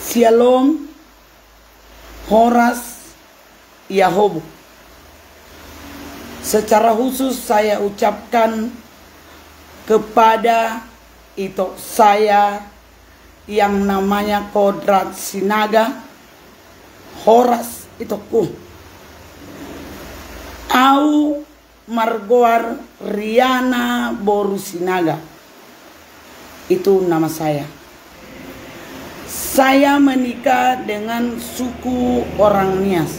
Shalom, Horas, Yahobu. Secara khusus saya ucapkan kepada itu saya yang namanya Kodrat Sinaga, Horas itu ku. Au Margoar Riana Boru Sinaga. Itu nama saya. Saya menikah dengan suku orang Nias.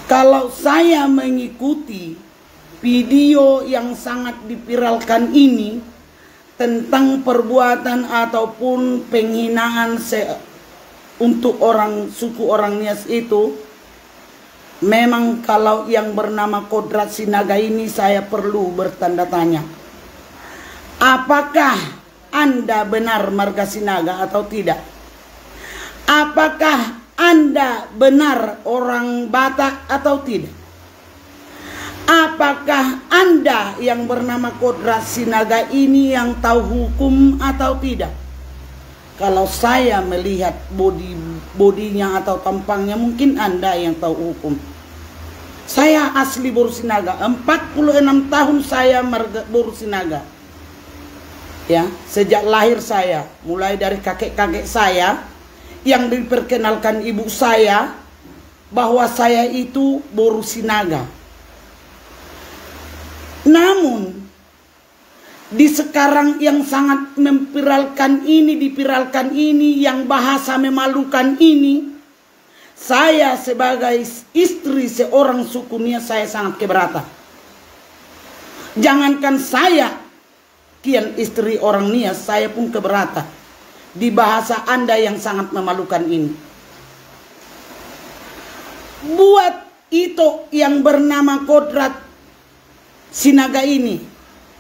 Kalau saya mengikuti video yang sangat dipiralkan ini tentang perbuatan ataupun penghinaan untuk orang suku orang Nias itu, memang kalau yang bernama Kodrat Sinaga ini saya perlu bertanda tanya. Apakah Anda benar marga Sinaga atau tidak? Apakah Anda benar orang Batak atau tidak? Apakah Anda yang bernama Kodrat Sinaga ini yang tahu hukum atau tidak? Kalau saya melihat bodinya atau tampangnya, mungkin Anda yang tahu hukum. Saya asli Boru Sinaga, 46 tahun saya marga Boru Sinaga. Ya, sejak lahir saya, mulai dari kakek-kakek saya yang diperkenalkan ibu saya bahwa saya itu Boru Sinaga. Namun di sekarang yang sangat dipiralkan ini yang bahasa memalukan ini, saya sebagai istri seorang suku Nias saya sangat keberatan. Jangankan saya kian istri orang Nias, saya pun keberatan di bahasa Anda yang sangat memalukan ini. Buat itu yang bernama Kodrat Sinaga ini,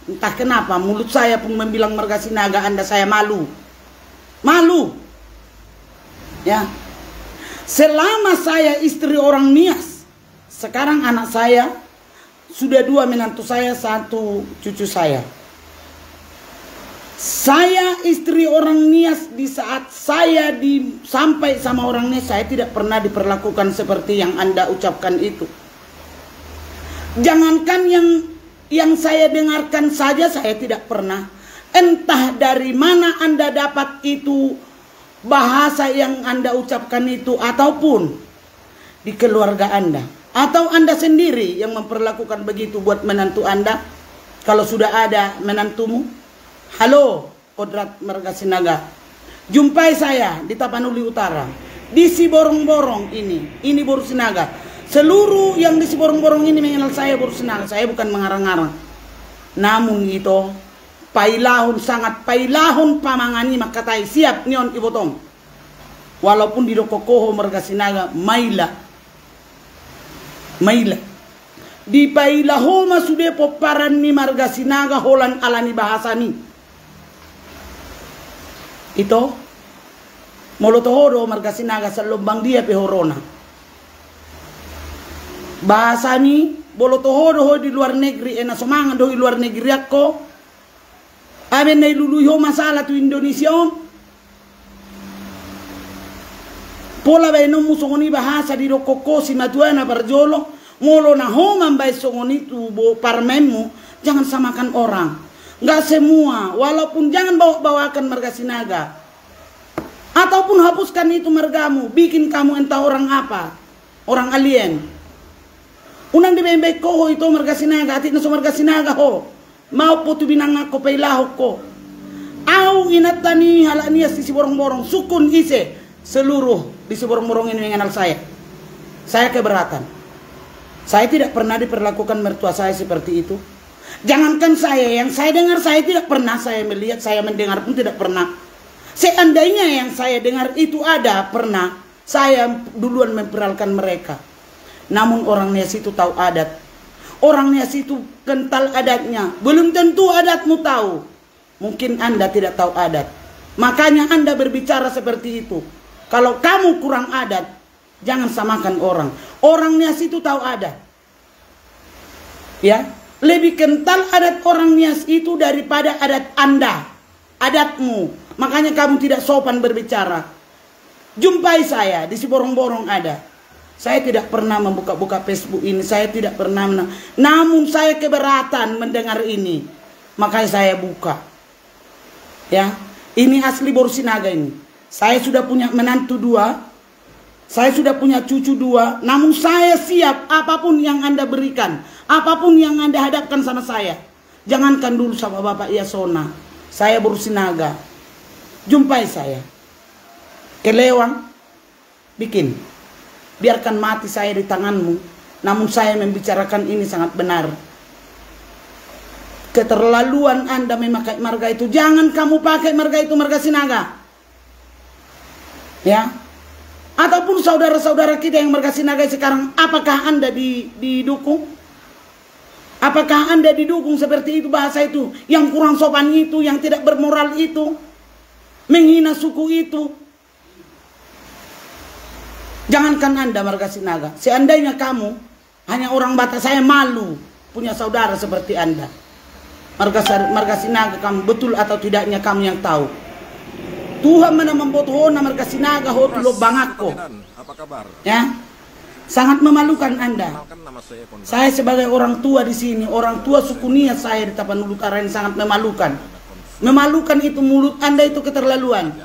entah kenapa mulut saya pun membilang marga Sinaga, Anda saya malu. Malu. Ya. Selama saya istri orang Nias, sekarang anak saya sudah 2 menantu saya, 1 cucu saya. Saya istri orang Nias, di saat saya sampai sama orang Nias, saya tidak pernah diperlakukan seperti yang Anda ucapkan itu. Jangankan yang saya dengarkan saja, saya tidak pernah. Entah dari mana Anda dapat itu bahasa yang Anda ucapkan itu, ataupun di keluarga Anda, atau Anda sendiri yang memperlakukan begitu buat menantu Anda. Kalau sudah ada menantumu, halo Kodrat marga Sinaga, jumpai saya di Tapanuli Utara, di Siborong-borong ini Boru Sinaga. Seluruh yang di Siborong-borong ini mengenal saya Boru Sinaga. Saya bukan mengarang-arang. Namun itu pailahun, sangat pailahun pamangani makatai siap nion ibotong. Walaupun di dokokoho marga Sinaga maila di pailaho masude poparan ni marga Sinaga holan alani bahasa ni ito molotohodo marga Sinaga sa lombang dia pehorona bahasa ni bolotohodo ho di luar negeri ena somangan do di luar negeri ako aben na iluluyo masalah tu Indonesia pola ba no musongoni bahasa di rokoko si matuana barjolo ngolo na homan bay songoni tu bo parmemu. Jangan samakan orang, nggak semua. Walaupun jangan bawakan marga Sinaga, ataupun hapuskan itu margamu, bikin kamu entah orang apa, orang alien. Unang di bembek ko itu marga Sinaga, atit na so marga Sinaga ho, mau po tu binang ako pailaho ko. Au inatani hala Nias di Siborong-borong, sukun ise seluruh di Siborong-borong ini mengenal saya. Saya keberatan. Saya tidak pernah diperlakukan mertua saya seperti itu. Jangankan saya, yang saya dengar saya tidak pernah, saya melihat, saya mendengar pun tidak pernah. Seandainya yang saya dengar itu ada, pernah, saya duluan memperalkan mereka. Namun orang Nias itu tahu adat. Orang Nias itu kental adatnya. Belum tentu adatmu tahu. Mungkin Anda tidak tahu adat. Makanya Anda berbicara seperti itu. Kalau kamu kurang adat, jangan samakan orang. Orang Nias itu tahu adat. Ya, lebih kental adat orang Nias itu daripada adat Anda. adatmu. Makanya kamu tidak sopan berbicara. Jumpai saya di Siborong-Borong ada. Saya tidak pernah membuka-buka Facebook ini. Saya tidak pernah. Namun saya keberatan mendengar ini. Makanya saya buka. Ya, ini asli Borsinaga ini. Saya sudah punya menantu 2. Saya sudah punya cucu 2. Namun saya siap apapun yang Anda berikan. Apapun yang Anda hadapkan sama saya. Jangankan dulu sama Bapak Yasona. Saya Borsinaga. Jumpai saya. Kelewang. Bikin. Biarkan mati saya di tanganmu. Namun saya membicarakan ini sangat benar. Keterlaluan Anda memakai marga itu. Jangan kamu pakai marga itu, marga Sinaga. Ya. Ataupun saudara-saudara kita yang marga Sinaga sekarang. Apakah Anda didukung? Apakah Anda didukung seperti itu, bahasa itu? Yang kurang sopan itu, yang tidak bermoral itu. Menghina suku itu. Jangankan Anda marga Sinaga. Seandainya kamu hanya orang Batak, saya malu punya saudara seperti Anda. Marga Sinaga kamu betul atau tidaknya kamu yang tahu. Tuhan mana membutuhkan marga Sinaga hotulo bangako. Apa kabar? Ya. Sangat memalukan Anda. Saya sebagai orang tua di sini, orang tua suku Nias saya di Tapanuli Utara ini sangat memalukan. Memalukan itu mulut Anda itu keterlaluan.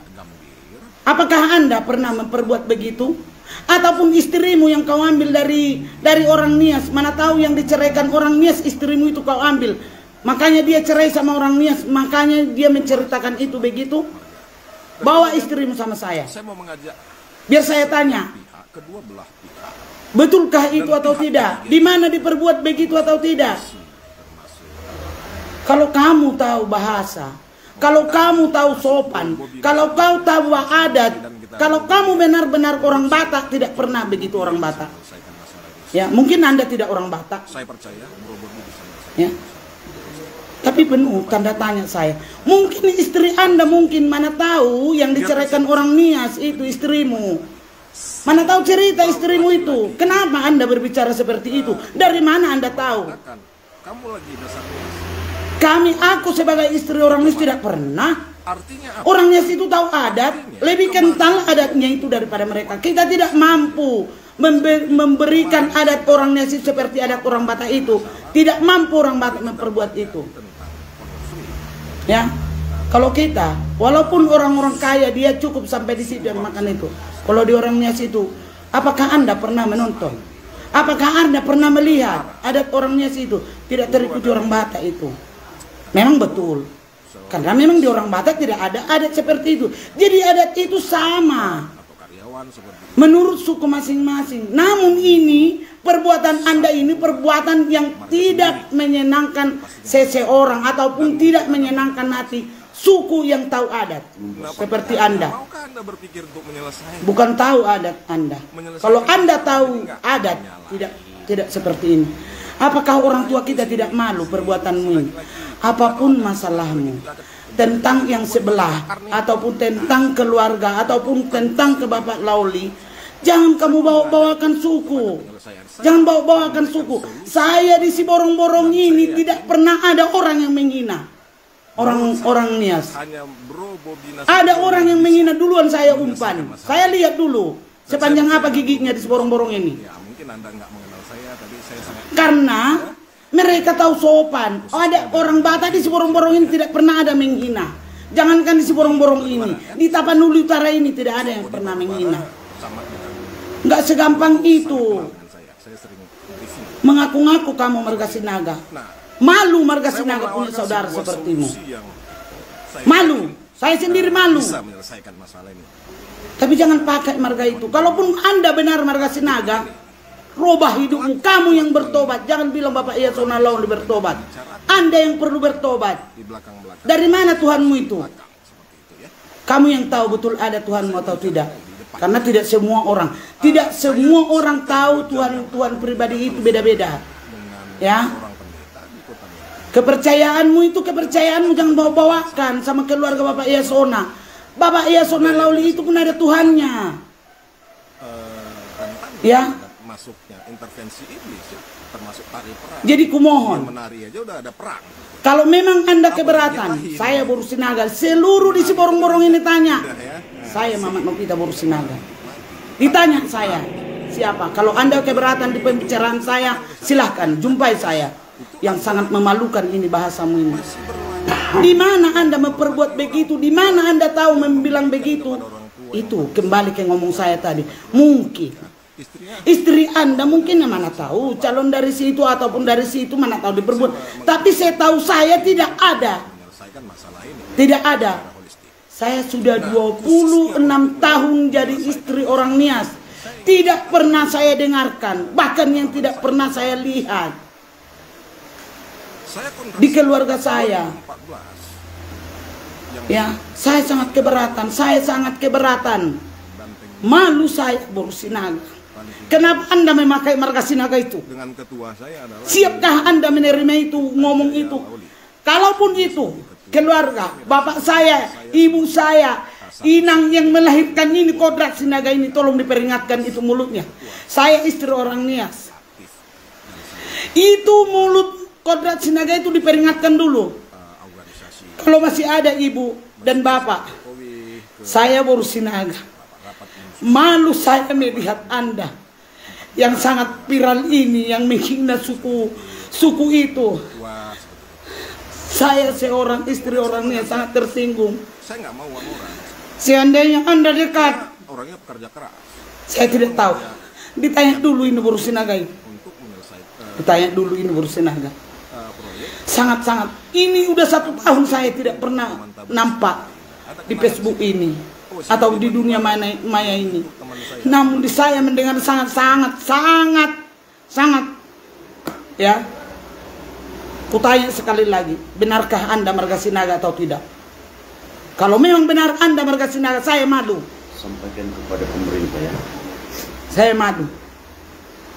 Apakah Anda pernah memperbuat begitu? Ataupun istrimu yang kau ambil dari orang Nias. Mana tahu yang diceraikan orang Nias, istrimu itu kau ambil. Makanya dia cerai sama orang Nias. Makanya dia menceritakan itu begitu. Bawa istrimu sama saya. Saya mau mengajak. Biar saya tanya. Kedua belah pihak. Betulkah itu atau tidak? Di mana diperbuat begitu atau tidak? Kalau kamu tahu bahasa, kalau kamu tahu sopan, kalau kau tahu adat, kalau kamu benar-benar orang Batak, tidak pernah begitu orang Batak. Ya, mungkin Anda tidak orang Batak. Saya percaya Bro Bobi bisa menyelesaikan. Ya. Tapi penuh tanda tanya saya. Mungkin istri Anda mungkin mana tahu yang diceraikan orang Nias itu istrimu. Mana tahu cerita istrimu itu. Kenapa Anda berbicara seperti itu? Dari mana Anda tahu? Kamu lagi dasar. Aku sebagai istri orang Nias tidak pernah. Artinya apa? Orang Nias itu tahu adat, lebih kental adatnya itu daripada mereka. Kita tidak mampu memberikan adat orang Nias itu seperti adat orang Batak itu. Tidak mampu orang Batak memperbuat itu. Ya, kalau kita, walaupun orang-orang kaya dia cukup sampai di situ yang makan itu. Kalau di orang Nias itu, apakah Anda pernah menonton? Apakah Anda pernah melihat adat orang Nias itu tidak terikuti orang Batak itu? Memang betul. Karena memang di orang Batak tidak ada adat seperti itu. Jadi adat itu sama menurut suku masing-masing. Namun ini perbuatan Anda ini perbuatan yang tidak menyenangkan seseorang ataupun tidak menyenangkan hati suku yang tahu adat. Seperti Anda. Maukah Anda berpikir untuk menyelesaikan? Bukan tahu adat Anda. Kalau Anda tahu adat, tidak seperti ini. Apakah orang tua kita tidak malu perbuatanmu ini? Apapun masalahmu, tentang yang sebelah, ataupun tentang keluarga, ataupun tentang ke Bapak Lauli, jangan kamu bawa-bawakan suku. Jangan bawa-bawakan suku. Saya di Siborong-Borong ini tidak pernah ada orang yang menghina orang Nias. Ada orang yang menghina duluan saya umpan. Saya lihat dulu sepanjang apa giginya di Siborong-Borong ini. Mungkin Anda nggak mengenal saya, tapi saya sangat. Karena mereka tahu sopan. Ada orang Batak di Siborong-Borong ini tidak pernah ada menghina. Jangankan di Siborong-Borong ini, di Tapanuli Utara ini tidak ada yang pernah menghina. Nggak segampang itu. Mengaku-ngaku kamu marga Sinaga. Malu marga Sinaga punya saudara sepertimu. Malu. Saya sendiri malu. Tapi jangan pakai marga itu. Kalaupun Anda benar marga Sinaga, rubah hidupmu. Kamu yang bertobat. Jangan bilang Bapak Yasona Lauli bertobat. Anda yang perlu bertobat. Dari mana Tuhanmu itu? Kamu yang tahu betul ada Tuhanmu atau tidak. Karena tidak semua orang. Tidak semua orang tahu Tuhan pribadi itu beda-beda. Ya. Kepercayaanmu itu kepercayaanmu, jangan bawa-bawakan sama keluarga Bapak Yasona. Bapak Yasona Lauli itu pun ada Tuhannya. Ya. Masuknya intervensi iblis termasuk tari perang. Jadi kumohon. Menari aja udah ada perang. Kalau memang Anda keberatan, saya Boru Sinaga. Seluruh di si borong-borong ini tanya. Saya Mamat Nopita Boru Sinaga. Ditanya saya, siapa? Kalau Anda keberatan di pembicaraan saya, silahkan jumpai saya. Yang sangat memalukan ini bahasamu ini. Di mana Anda memperbuat begitu? Di mana Anda tahu membilang begitu? Itu kembali ke ngomong saya tadi. Mungkin istri Anda mungkin mana tahu calon dari situ ataupun dari situ mana tahu diperbuat. Tapi saya tahu saya tidak ada. Tidak ada. Saya sudah 26 tahun jadi istri orang Nias. Tidak pernah saya dengarkan, bahkan yang tidak pernah saya lihat di keluarga saya. Ya, saya sangat keberatan. Saya sangat keberatan. Malu saya Boru Sinaga. Kenapa Anda memakai marga Sinaga itu? Dengan ketua saya adalah Siapkah Anda menerima itu, ngomong itu? Kalaupun itu keluarga, bapak saya, ibu saya, inang yang melahirkan ini, Kodrat Sinaga ini, tolong diperingatkan itu mulutnya. Saya istri orang Nias. Itu mulut Kodrat Sinaga itu diperingatkan dulu. Kalau masih ada ibu dan bapak, saya Boru Sinaga. Malu saya melihat Anda yang sangat viral ini, yang menghina suku itu. Saya seorang istri orangnya sangat tersinggung. saya nggak mau orang. Seandainya Anda dekat, Orangnya pekerja keras. saya tidak tahu. Ditanya dulu ini Boru Sinaga ini. Untuk menyelesaikan Ditanya dulu ini Boru Sinaga. proyek. Sangat-sangat. Ini udah 1 tahun saya tidak pernah nampak di Facebook ini atau di dunia maya ini. Namun di saya mendengar sangat ya. Kutanya sekali lagi, benarkah Anda marga Sinaga atau tidak? Kalau memang benar Anda marga Sinaga, saya malu. Sampaikan kepada pemerintah ya. Saya malu.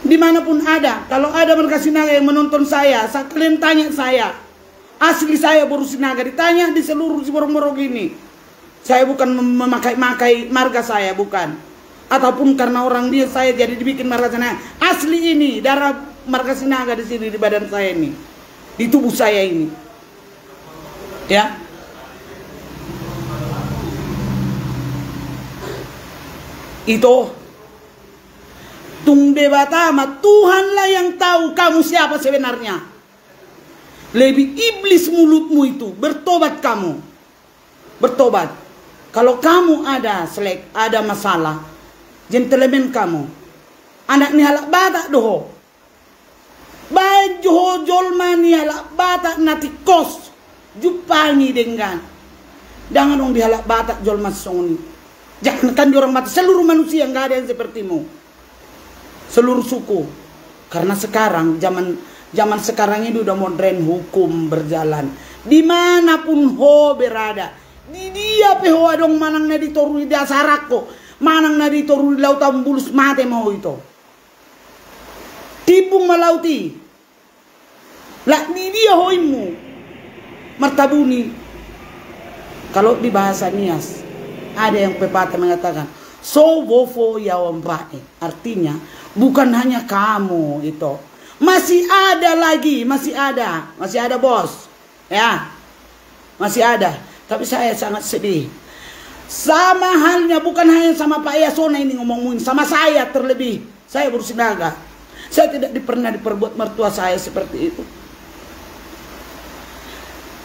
Dimanapun ada, kalau ada marga Sinaga yang menonton saya, kalian tanya saya. Asli saya Boru Sinaga, ditanya di seluruh si borong-borong ini. Saya bukan memakai marga saya, bukan. Ataupun karena orang dia saya jadi dibikin marga Sinaga. Asli ini, darah marga Sinaga di sini, di badan saya ini. Di tubuh saya ini. Ya. Itu tung debatama, Tuhanlah yang tahu kamu siapa sebenarnya. Lebih iblis mulutmu itu. Bertobat kamu. Bertobat. Kalau kamu ada ada masalah, gentleman kamu, anak ni halak batak doho, baik joho jolma ni halak batak nati kos, jupangi dengan, jangan dong di halak batak jolma songni, jangan kan orang batak, seluruh manusia nggak ada yang sepertimu, seluruh suku, karena sekarang zaman sekarang ini udah modern, hukum berjalan, dimanapun ho berada. Di dia peho adong manang na ditoru di dasarako, manang na ditoru di lautan bulus mate mau itu. Tipung malauti. Lah di dia hoimu. Martabuni. Kalau di bahasa Nias ada yang pepatah mengatakan, so wofo yawampae. Artinya bukan hanya kamu itu. Masih ada lagi, masih ada bos. Ya. Masih ada. Tapi saya sangat sedih. Sama halnya bukan hanya sama Pak Yasona ini ngomongin, sama saya terlebih. Saya Boru Sinaga. Saya tidak pernah diperbuat mertua saya seperti itu.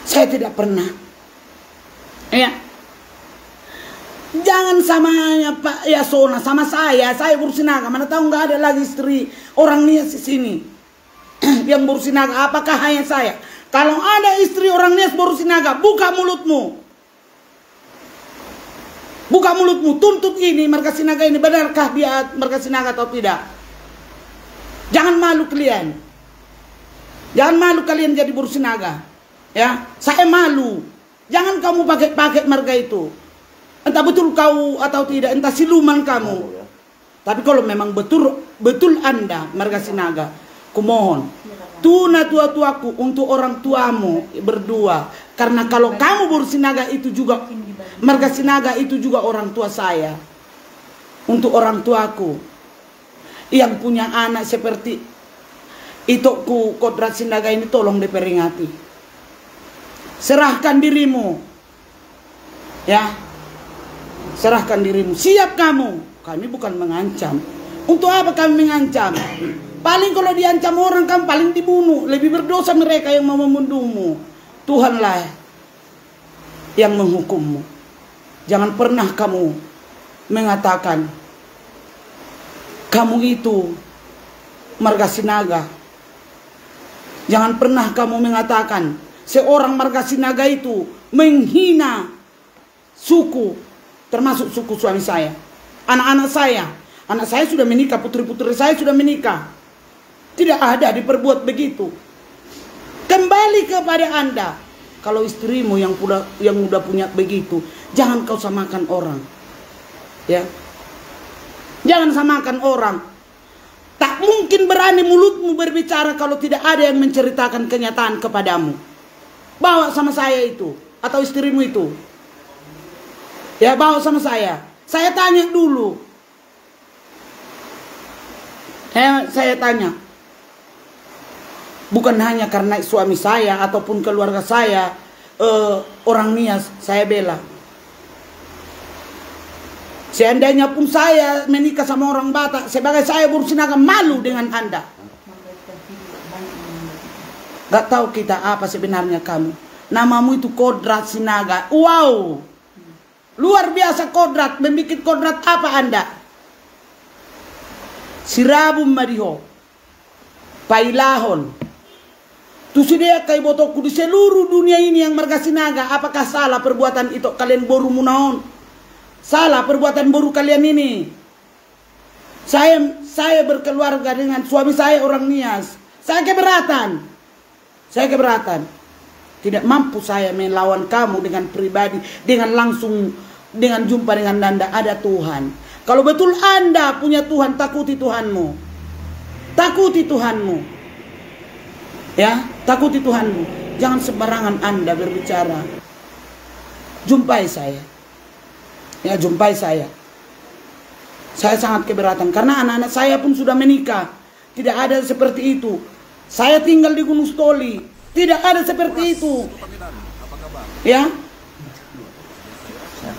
Saya tidak pernah. Ya. Jangan sama hanya Pak Yasona, sama saya Boru Sinaga. Mana tahu nggak ada lagi istri orang Nias di sini yang Boru Sinaga. Apakah hanya saya? Kalau ada istri orang Nias Boru Sinaga, buka mulutmu. Buka mulutmu, tuntut ini marga Sinaga ini, benarkah dia marga Sinaga atau tidak? Jangan malu kalian. Jangan malu kalian jadi Boru Sinaga. Ya, saya malu. Jangan kamu pakai marga itu. Entah betul kau atau tidak, entah siluman kamu. Tapi kalau memang betul Anda marga Sinaga, kumohon, tuna tua-tuaku untuk orang tuamu berdua. Karena kalau kamu Boru Sinaga itu juga, marga Sinaga itu juga orang tua saya. Untuk orang tuaku yang punya anak seperti itu Kodrat Sinaga ini, tolong diperingati. Serahkan dirimu. Ya. Serahkan dirimu. Siap kamu. Kami bukan mengancam. Untuk apa kami mengancam? Paling kalau diancam orang kamu paling dibunuh. Lebih berdosa mereka yang mau membunuhmu. Tuhanlah yang menghukummu. Jangan pernah kamu mengatakan kamu itu Margasinaga. Jangan pernah kamu mengatakan seorang Margasinaga itu menghina suku, termasuk suku suami saya, anak-anak saya. Anak saya sudah menikah, putri-putri saya sudah menikah. Tidak ada diperbuat begitu. Kembali kepada Anda. Kalau istrimu yang udah punya begitu, jangan kau samakan orang. Ya. Jangan samakan orang. Tak mungkin berani mulutmu berbicara kalau tidak ada yang menceritakan kenyataan kepadamu. Bawa sama saya itu, atau istrimu itu. Ya, bawa sama saya. Saya tanya dulu. Saya tanya. Bukan hanya karena suami saya ataupun keluarga saya orang Nias, saya bela. Seandainya pun saya menikah sama orang Batak, sebagai saya Borsinaga malu dengan Anda. Gak tahu kita apa sebenarnya kamu. Namamu itu Kodrat Sinaga. Wow. Luar biasa Kodrat. Membikin Kodrat apa Anda? Sirabum Mariho, Pailahon. Tusudia kay botoku di seluruh dunia ini yang Margasinaga. Apakah salah perbuatan itu kalian boru munaon? Salah perbuatan boru kalian ini. Saya berkeluarga dengan suami saya orang Nias. Saya keberatan. Saya keberatan. Tidak mampu saya melawan kamu dengan pribadi, dengan langsung, dengan jumpa dengan Anda. Ada Tuhan. Kalau betul Anda punya Tuhan, takuti Tuhanmu. Takuti Tuhanmu. Ya, takuti Tuhanmu. Jangan sembarangan Anda berbicara. Jumpai saya. Ya, jumpai saya. Saya sangat keberatan. Karena anak-anak saya pun sudah menikah. Tidak ada seperti itu. Saya tinggal di Gunung Stoli. Tidak ada seperti itu. Ya.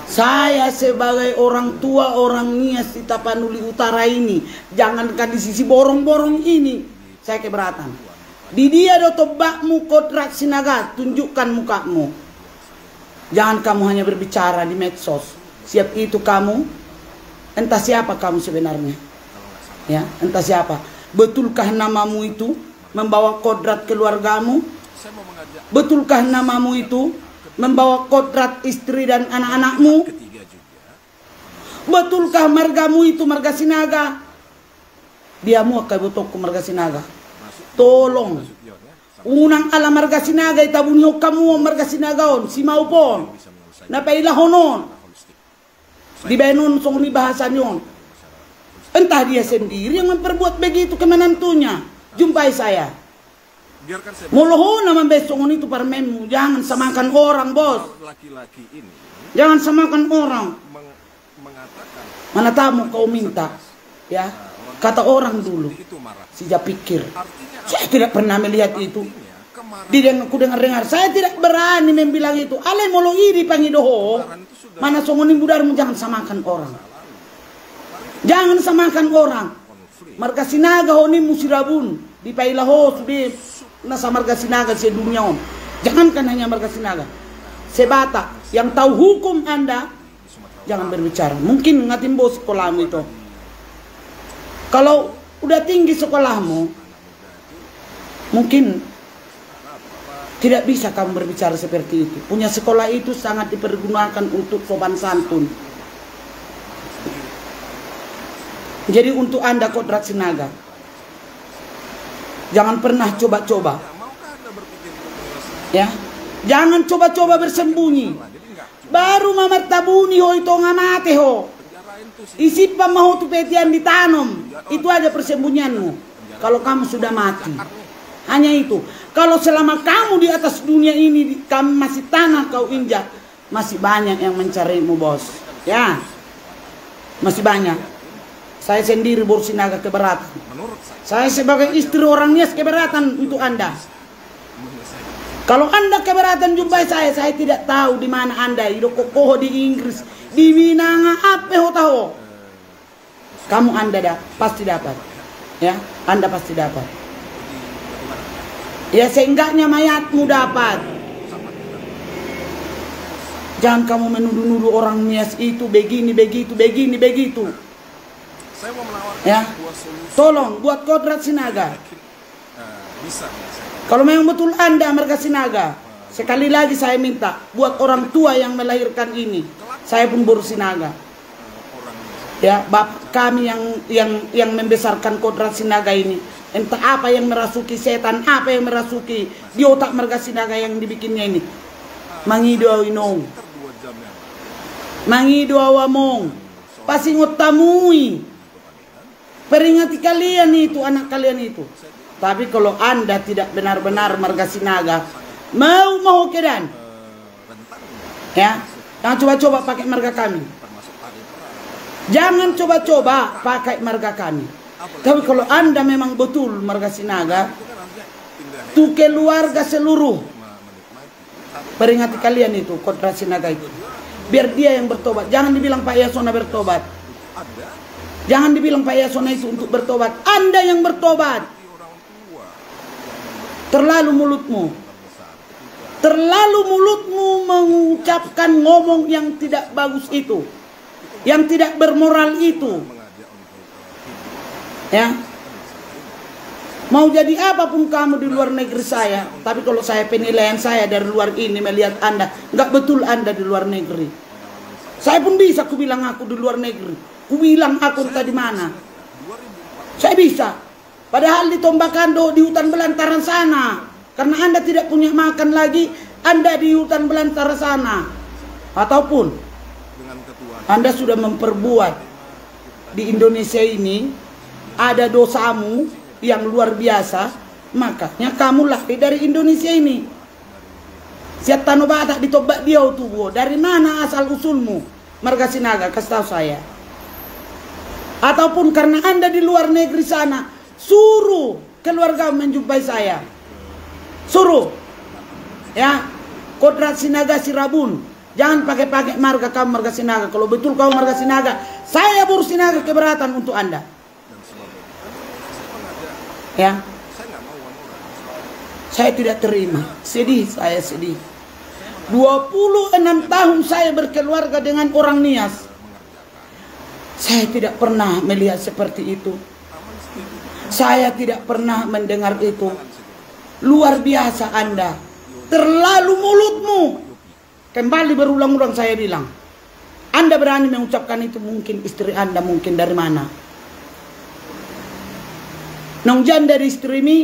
Saya sebagai orang tua orang Nias di Tapanuli Utara ini, jangankan di sisi borong-borong ini, saya keberatan. Di dia do tobakmu Kodrat Sinaga, tunjukkan mukamu. Jangan kamu hanya berbicara di medsos. Siap itu kamu, entah siapa kamu sebenarnya. Ya, entah siapa. Betulkah namamu itu membawa kodrat keluargamu? Betulkah namamu itu membawa kodrat istri dan anak-anakmu? Betulkah margamu itu Margasinaga? Diamu akan botokku Margasinaga. Tolong. Unang ala Margasinaga itabunyo kamu Margasinagaon si maupon. Napailahonon. Di benon song ni bahasan yon. Entah dia sendiri yang memperbuat begitu ke menantunya. Jumpai saya. Moloho naman besok itu parmemu. Jangan samakan orang, bos. Laki-laki ini jangan samakan orang. mengatakan Mana tamu kau minta. Ya. Kata orang dulu. Sejak pikir. Saya tidak pernah melihat itu. Aku dengar-dengar. Saya tidak berani membilang itu. Ale molo iri pangidoho. Mana songonin budarmu, jangan samakan orang. Jangan samakan orang. Margasinaga honi musirabun. Di pailaho sudah nasa Margasinaga se dunia on. Jangankan hanya Margasinaga. Sebata yang tahu hukum Anda, jangan berbicara. Mungkin ngatimbo sekolahmu itu. Kalau udah tinggi sekolahmu, mungkin tidak bisa kamu berbicara seperti itu. Punya sekolah itu sangat dipergunakan untuk sopan santun. Jadi untuk Anda Kodrat Sinaga, jangan pernah coba-coba. Ya, jangan coba-coba bersembunyi. Baru mamar tabuni ho itu ngamate ho. Isip mau tu petian ditanam. Itu aja persembunyianmu. Kalau kamu sudah mati, hanya itu. Kalau selama kamu di atas dunia ini, kamu masih tanah kau injak, masih banyak yang mencarimu, bos. Ya, masih banyak. Saya sendiri Borsinaga keberatan. Saya sebagai istri orang Nias keberatan untuk Anda. Kalau Anda keberatan jumpai saya tidak tahu di mana Anda. Di kokoh di Inggris, di Minanga, apa ho tahu. Kamu Anda pasti dapat. Ya, Anda pasti dapat. Ya, seenggaknya mayatmu dapat. Jangan kamu menuduh-nuduh orang Nias itu begini, begitu. Saya mau menawarkan Ya, sebuah solusi. tolong buat kodrat Sinaga. Bisa nggak saya? Kalau memang betul Anda Marga Sinaga, sekali lagi saya minta buat orang tua yang melahirkan ini, saya pun Boru Sinaga. Ya, bapak kami yang membesarkan kodrat Sinaga ini, entah apa yang merasuki setan, apa yang merasuki di otak Marga Sinaga yang dibikinnya ini. Mangido inong, Sekitar 2 jam ya. mangido awamong, pasingot tamui. Peringati kalian itu, anak kalian itu. Tapi kalau Anda tidak benar-benar Marga Sinaga, mau kedan, ya, jangan coba-coba pakai marga kami. Jangan coba-coba pakai marga kami. Tapi kalau Anda memang betul Marga Sinaga, tuh keluarga seluruh, peringati kalian itu, kodrat Sinaga itu. Biar dia yang bertobat. Jangan dibilang Pak Yasona bertobat. Jangan dibilang Pak Yasona itu untuk bertobat. Anda yang bertobat. Terlalu mulutmu mengucapkan ngomong yang tidak bagus itu, yang tidak bermoral itu. Ya, mau jadi apapun kamu di luar negeri saya, tapi kalau saya penilaian saya dari luar ini melihat Anda, nggak betul Anda di luar negeri. Saya pun bisa kubilang aku di luar negeri, kubilang aku tadi mana. Saya bisa. Padahal di Tombakando, di hutan belantara sana. Karena Anda tidak punya makan lagi, Anda di hutan belantara sana. Ataupun Anda sudah memperbuat di Indonesia ini, ada dosamu yang luar biasa, makanya kamu lahir dari Indonesia ini. Siat tano batak di Tombak dia tuh, dari mana asal usulmu Marga Sinaga, kasih tahu saya. Ataupun karena Anda di luar negeri sana, suruh keluarga menjumpai saya. Suruh. Ya, kodrat Sinaga Sirabun. Jangan pakai marga kamu Marga Sinaga. Kalau betul kamu Marga Sinaga, saya Boru Sinaga keberatan untuk Anda. Ya. Saya tidak terima. Sedih, saya sedih. 26 tahun saya berkeluarga dengan orang Nias. Saya tidak pernah melihat seperti itu. Saya tidak pernah mendengar itu. Luar biasa Anda. Terlalu mulutmu. Kembali berulang-ulang saya bilang. Anda berani mengucapkan itu, mungkin istri Anda mungkin dari mana? Nongjan dari istri ini.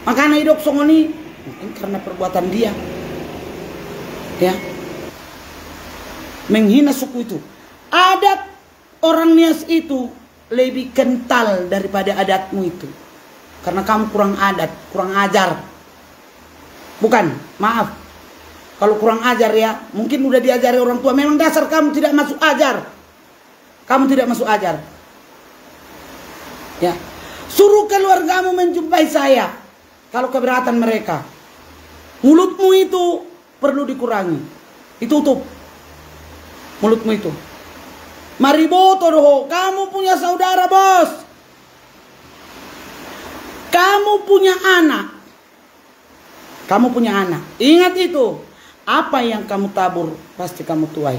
Makanya hidup songoni. Mungkin karena perbuatan dia. Ya. Menghina suku itu. Adat orang Nias itu lebih kental daripada adatmu itu. Karena kamu kurang adat, kurang ajar. Bukan, maaf. Kalau kurang ajar ya, mungkin udah diajari orang tua. Memang dasar kamu tidak masuk ajar. Kamu tidak masuk ajar. Ya. Suruh keluargamu menjumpai saya. Kalau keberatan mereka. Mulutmu itu perlu dikurangi. Ditutup. Mulutmu itu. Mariboto doho, kamu punya saudara bos. Kamu punya anak. Kamu punya anak. Ingat itu. Apa yang kamu tabur pasti kamu tuai.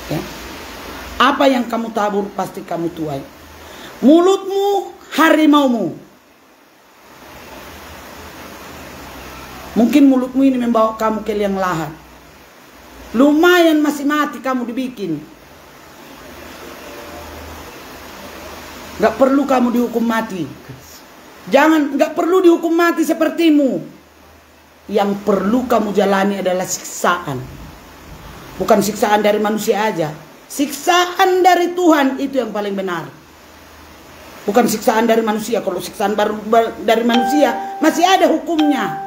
Ya. Apa yang kamu tabur pasti kamu tuai. Mulutmu harimaumu. Mungkin mulutmu ini membawa kamu ke liang lahat. Lumayan masih mati kamu dibikin. Gak perlu kamu dihukum mati. Gak perlu dihukum mati sepertimu. Yang perlu kamu jalani adalah siksaan. Bukan siksaan dari manusia aja. Siksaan dari Tuhan itu yang paling benar. Bukan siksaan dari manusia. Kalau siksaan dari manusia masih ada hukumnya.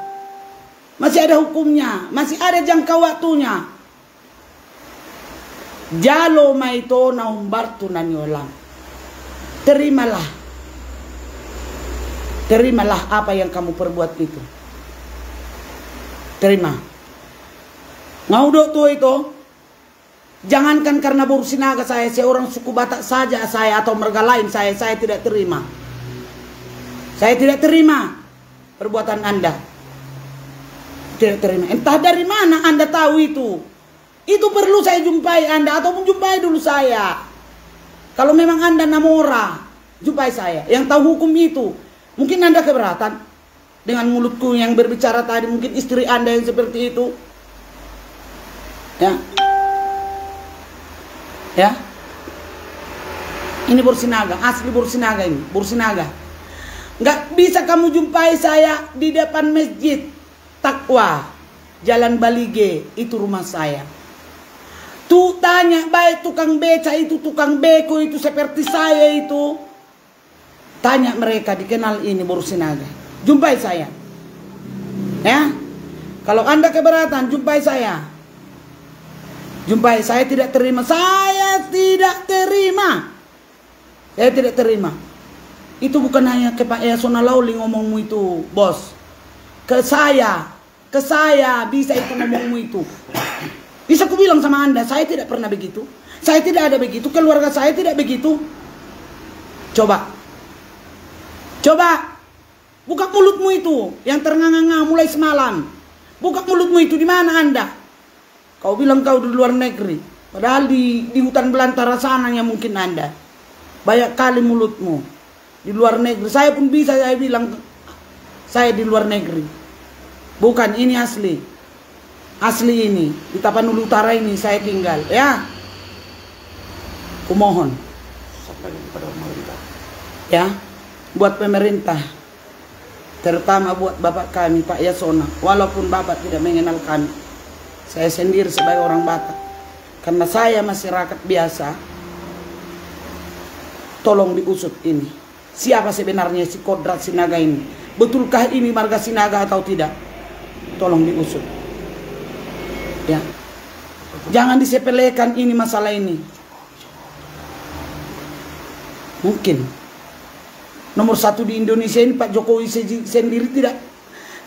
Masih ada hukumnya. Masih ada jangka waktunya. Jalo maito na umbartu na nyolang. Terimalah. Terimalah apa yang kamu perbuat itu. Terima. Ngaudo tuh itu. Jangankan karena Borsinaga saya seorang suku Batak saja saya atau marga lain saya tidak terima. Saya tidak terima perbuatan Anda. Tidak terima. Entah dari mana Anda tahu itu. Itu perlu saya jumpai Anda ataupun jumpai dulu saya. Kalau memang Anda namora, jumpai saya. Yang tahu hukum itu. Mungkin Anda keberatan dengan mulutku yang berbicara tadi. Mungkin istri Anda yang seperti itu. Ya. Ya. Ini Borsinaga, asli Borsinaga ini, Borsinaga. Nggak bisa kamu jumpai saya di depan Masjid Taqwa, Jalan Balige, itu rumah saya. Tuh tanya baik tukang beca itu, tukang beko itu seperti saya itu. Tanya mereka dikenal ini Borsinaga. Jumpai saya. Ya. Kalau Anda keberatan, jumpai saya. Jumpai, saya tidak terima. Saya tidak terima. Saya tidak terima. Itu bukan hanya ke Pak Yasona Lawli ngomongmu itu, bos. Ke saya bisa itu ngomongmu itu. Bisa ku bilang sama Anda, saya tidak pernah begitu. Saya tidak ada begitu, keluarga saya tidak begitu. Coba. Buka mulutmu itu yang ternganga-nganga mulai semalam. Buka mulutmu itu, di mana Anda? Kau bilang kau di luar negeri. Padahal di hutan belantara sana yang mungkin Anda. Banyak kali mulutmu. Di luar negeri. Saya pun bisa saya bilang saya di luar negeri. Bukan, ini asli. Asli ini. Di Tapanuli Utara ini saya tinggal. Ya. Kumohon. Sampaikan kepada pemerintah. Ya. Buat pemerintah. Terutama buat Bapak kami, Pak Yasona. Walaupun Bapak tidak mengenal kami. Saya sendiri sebagai orang Batak. Karena saya masyarakat biasa. Tolong diusut ini. Siapa sebenarnya si Kodrat Sinaga ini? Betulkah ini marga Sinaga atau tidak? Tolong diusut. Ya. Jangan disepelekan ini masalah ini. Mungkin. Nomor 1 di Indonesia ini Pak Jokowi sendiri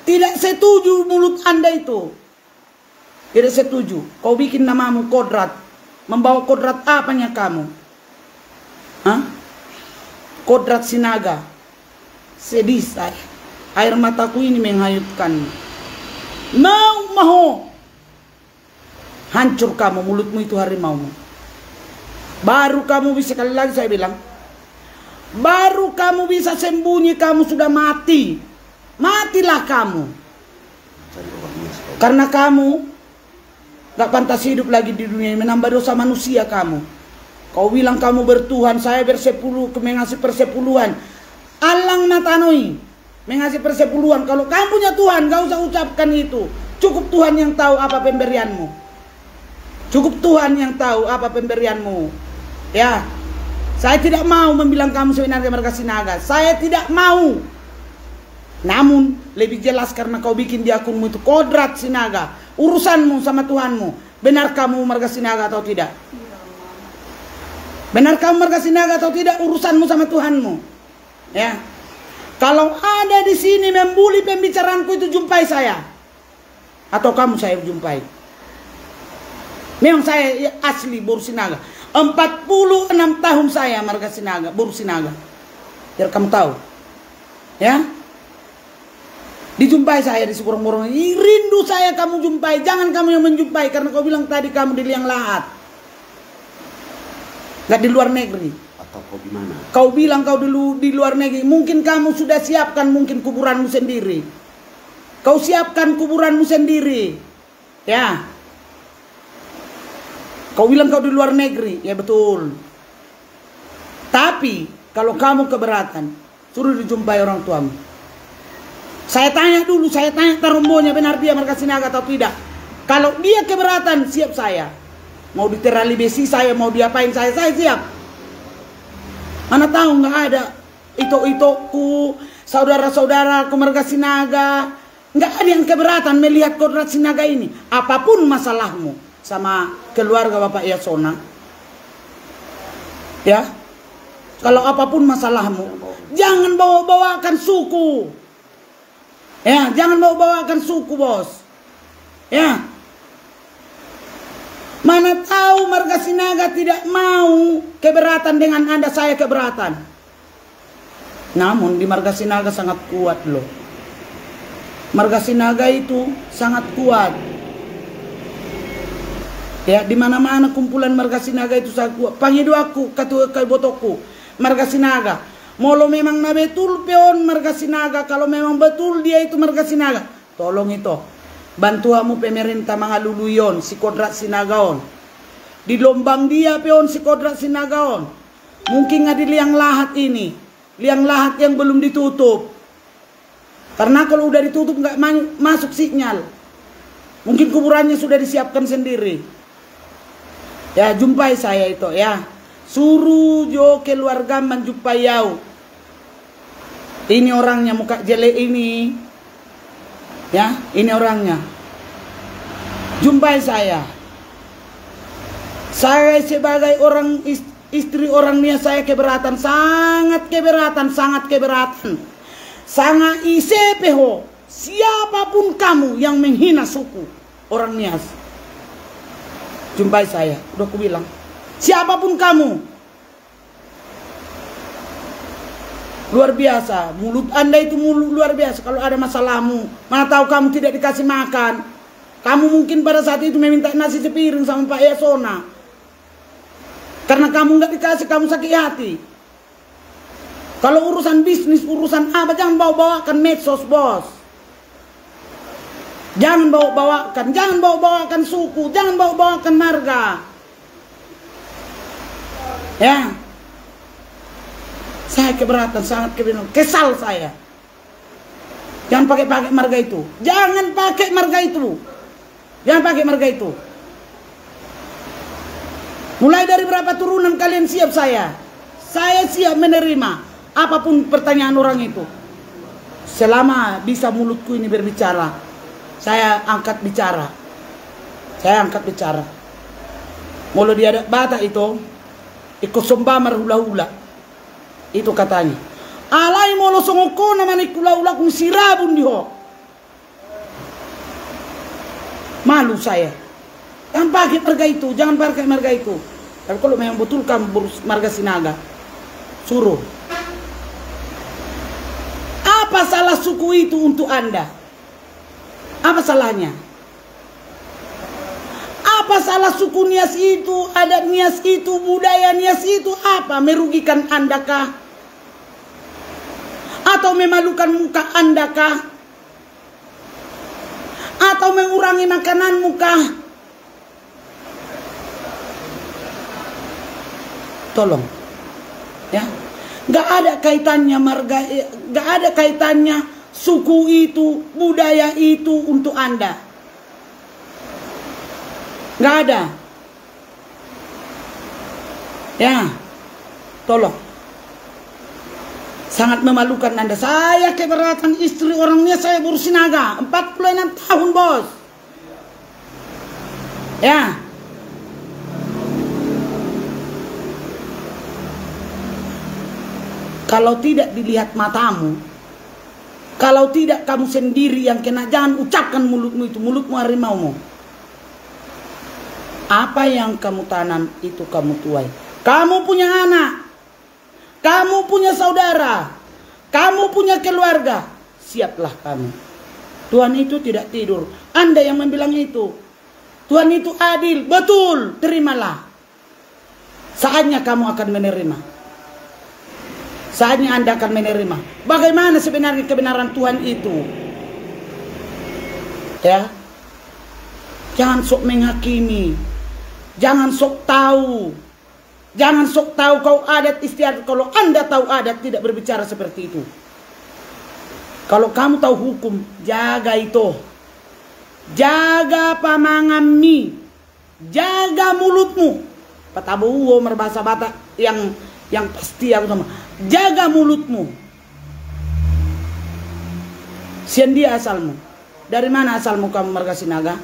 tidak setuju mulut Anda itu. Tidak setuju. Kau bikin namamu Kodrat. Membawa Kodrat apanya kamu? Hah? Kodrat Sinaga. Sedih saya. Air mataku ini menghanyutkan. Mau. Hancur kamu, mulutmu itu harimaumu. Baru kamu bisa, sekali lagi saya bilang. Baru kamu bisa sembunyi, kamu sudah mati. Matilah kamu. Karena kamu gak pantas hidup lagi di dunia ini, menambah dosa manusia kamu. Kau bilang kamu bertuhan, saya mengasih persepuluhan. Alang matanoi, mengasih persepuluhan. Kalau kamu punya Tuhan, gak usah ucapkan itu. Cukup Tuhan yang tahu apa pemberianmu. Cukup Tuhan yang tahu apa pemberianmu. Ya, saya tidak mau membilang kamu sebenarnya marga Sinaga. Saya tidak mau. Namun lebih jelas karena kau bikin di akunmu itu Kodrat Sinaga. Urusanmu sama Tuhanmu. Benar kamu marga Sinaga atau tidak? Benar kamu marga Sinaga atau tidak? Urusanmu sama Tuhanmu. Ya. Kalau ada di sini membuli pembicaraanku itu, jumpai saya. Atau kamu saya jumpai. Memang saya asli Borsinaga. 46 tahun saya marga Sinaga, Borsinaga. Biar kamu tahu. Ya. Dijumpai saya di Sukurang-Murang. Rindu saya kamu jumpai. Jangan kamu yang menjumpai. Karena kau bilang tadi kamu di Liang Lahat. Gak di luar negeri. Atau kau di mana? Kau bilang kau dulu di luar negeri. Mungkin kamu sudah siapkan mungkin kuburanmu sendiri. Kau siapkan kuburanmu sendiri. Ya. Kau bilang kau di luar negeri. Ya betul. Tapi kalau kamu keberatan, suruh dijumpai orang tuamu. Saya tanya dulu, saya tanya Tarombonya benar dia marga Sinaga atau tidak. Kalau dia keberatan, siap saya. Mau diterali besi saya, mau diapain saya siap. Mana tahu nggak ada itu-ituku, saudara-saudara marga Sinaga. Nggak ada yang keberatan melihat Kodrat Sinaga ini. Apapun masalahmu sama keluarga Bapak Yasona. Ya. Kalau apapun masalahmu, jangan bawa-bawakan suku. Ya, jangan bawa-bawakan suku, bos. Ya. Mana tahu marga Sinaga tidak mau keberatan dengan Anda, saya keberatan. Namun di marga Sinaga sangat kuat loh. Marga Sinaga itu sangat kuat. Ya, di mana-mana kumpulan marga Sinaga itu sangat kuat. Pangidu aku, katu kai botoku, marga Sinaga. Molo memang na betul peon marga Sinaga, kalau memang betul dia itu marga Sinaga, tolong itu bantuamu pemerintah mga luluyon si Kodrat Sinagaon. Di lombang dia peon si Kodrat Sinagaon. Mungkin ada liang lahat ini, liang lahat yang belum ditutup. Karena kalau udah ditutup nggak masuk sinyal. Mungkin kuburannya sudah disiapkan sendiri. Ya, jumpai saya itu ya. Suruh jo keluarga menjumpai yau. Ini orangnya muka jelek ini. Ya, ini orangnya. Jumpai saya. Saya sebagai orang istri orangnya saya keberatan, sangat keberatan, sangat keberatan. Sangat isepeho siapapun kamu yang menghina suku orang Nias. Jumpai saya, udah aku bilang. Siapapun kamu. Luar biasa, mulut Anda itu mulut luar biasa. Kalau ada masalahmu, mana tahu kamu tidak dikasih makan. Kamu mungkin pada saat itu meminta nasi sepiring sama Pak Yasona. Karena kamu nggak dikasih, kamu sakit hati. Kalau urusan bisnis, urusan apa, jangan bawa-bawakan medsos, bos. Jangan bawa-bawakan suku, jangan bawa-bawakan marga. Ya. Saya keberatan, sangat keberatan. Kesal saya. Jangan pakai marga itu. Jangan pakai marga itu. Jangan pakai marga itu. Mulai dari berapa turunan kalian siap saya? Saya siap menerima apapun pertanyaan orang itu. Selama bisa mulutku ini berbicara, saya angkat bicara. Saya angkat bicara. Mulu dia ada bata itu, ikut sombamar hula-hula. Itu katanya. Alai molo songoko namanya hula-hula kung sirabun diho. Malu saya. Jangan pakai marga itu, jangan pakai marga itu. Tapi kalau memang betul kamu marga Sinaga, suruh. Apa salah suku itu untuk Anda? Apa salahnya? Apa salah suku Nias itu, adat Nias itu, budaya Nias itu? Apa merugikan Anda kah? Atau memalukan muka Anda kah? Atau mengurangi makananmu kah? Tolong, ya, nggak ada kaitannya marga, nggak ada kaitannya suku itu, budaya itu untuk Anda. Nggak ada. Ya, tolong. Sangat memalukan Anda. Saya keberatan istri orangnya saya Sinaga 46 tahun, bos. Ya. Kalau tidak dilihat matamu, kalau tidak kamu sendiri yang kena, jangan ucapkan mulutmu itu, mulutmu harimaumu. Apa yang kamu tanam itu kamu tuai. Kamu punya anak, kamu punya saudara, kamu punya keluarga, siaplah kamu. Tuhan itu tidak tidur. Anda yang membilang itu. Tuhan itu adil, betul, terimalah. Saatnya kamu akan menerima. Saatnya Anda akan menerima. Bagaimana sebenarnya kebenaran Tuhan itu? Ya. Jangan sok menghakimi. Jangan sok tahu. Jangan sok tahu kau adat istiadat. Kalau Anda tahu adat, tidak berbicara seperti itu. Kalau kamu tahu hukum, jaga itu. Jaga pamangammi. Jaga mulutmu. Patabuwo merbahasa Batak yang pasti aku sama. Jaga mulutmu. Sian dia asalmu. Dari mana asalmu kamu marga Sinaga?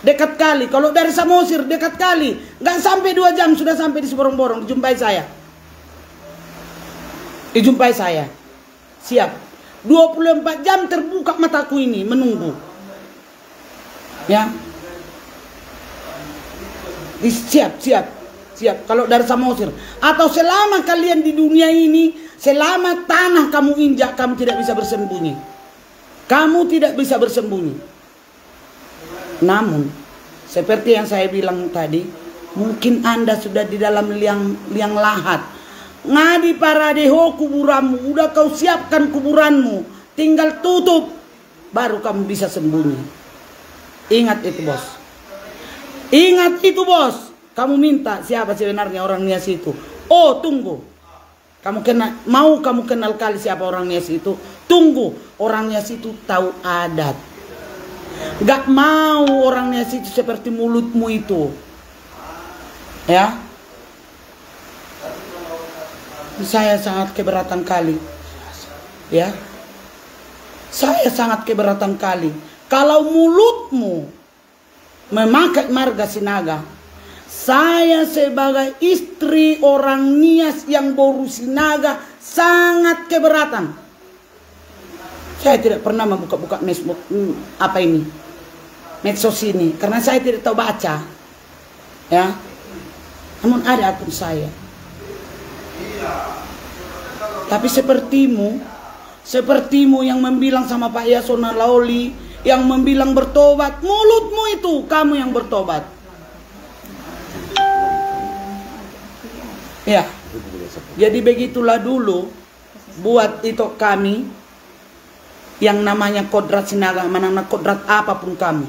Dekat kali. Kalau dari Samosir dekat kali. Nggak sampai 2 jam sudah sampai di Seborong-Borong. Dijumpai saya. Dijumpai saya. Siap. 24 jam terbuka mataku ini menunggu. Ya. Siap. Kalau dari Samosir. Atau selama kalian di dunia ini, selama tanah kamu injak, kamu tidak bisa bersembunyi. Kamu tidak bisa bersembunyi. Namun, seperti yang saya bilang tadi, mungkin Anda sudah di dalam liang lahat. Ngadi paradeho kuburanmu, udah kau siapkan kuburanmu, tinggal tutup, baru kamu bisa sembunyi. Ingat itu, bos. Ingat itu, bos. Kamu minta siapa sebenarnya orang Nias itu. Oh, tunggu. Mau kamu kenal kali siapa orang Nias itu? Tunggu. Orang Nias itu tahu adat. Gak mau orang Nias itu seperti mulutmu itu. Ya. Saya sangat keberatan kali. Ya. Saya sangat keberatan kali. Kalau mulutmu memakai marga Sinaga, saya sebagai istri orang Nias yang boru Sinaga sangat keberatan. Saya tidak pernah membuka-buka medsos ini, karena saya tidak tahu baca. Ya. Namun ada akun saya. Tapi sepertimu yang membilang sama Pak Yasona Lawli, yang membilang bertobat, mulutmu itu kamu yang bertobat. Ya. Jadi begitulah dulu buat itu kami yang namanya kodrat Sinaga, mana kodrat apapun kamu.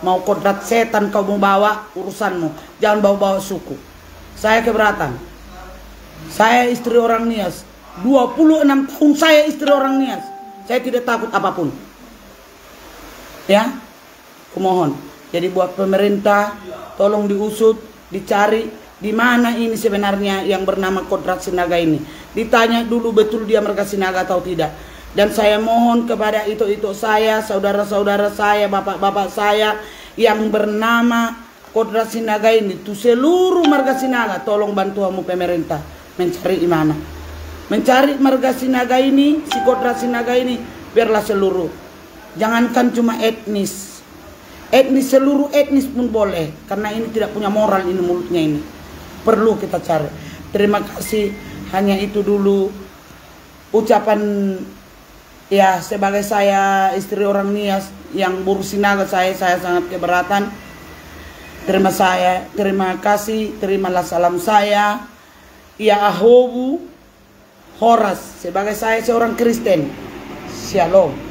Mau kodrat setan kau mau bawa, urusanmu. Jangan bawa-bawa suku. Saya keberatan. Saya istri orang Nias. 26 tahun saya istri orang Nias. Saya tidak takut apapun. Ya, kumohon. Jadi buat pemerintah, tolong diusut, dicari di mana ini sebenarnya yang bernama kodrat Sinaga ini. Ditanya dulu betul dia marga Sinaga atau tidak. Dan saya mohon kepada itu saya, saudara-saudara saya, bapak-bapak saya yang bernama kodrat Sinaga ini, tuh seluruh marga Sinaga, tolong bantu kamu pemerintah mencari di mana. Mencari marga Sinaga ini, si kodrat Sinaga ini, biarlah seluruh. Jangankan cuma etnis. Seluruh etnis pun boleh. Karena ini tidak punya moral ini mulutnya ini. Perlu kita cari. Terima kasih. Hanya itu dulu ucapan ya sebagai saya istri orang Nias yang boru Sinaga, saya sangat keberatan. Terima kasih. Terimalah salam saya. Ya Ahobu Horas sebagai saya seorang Kristen. Shalom.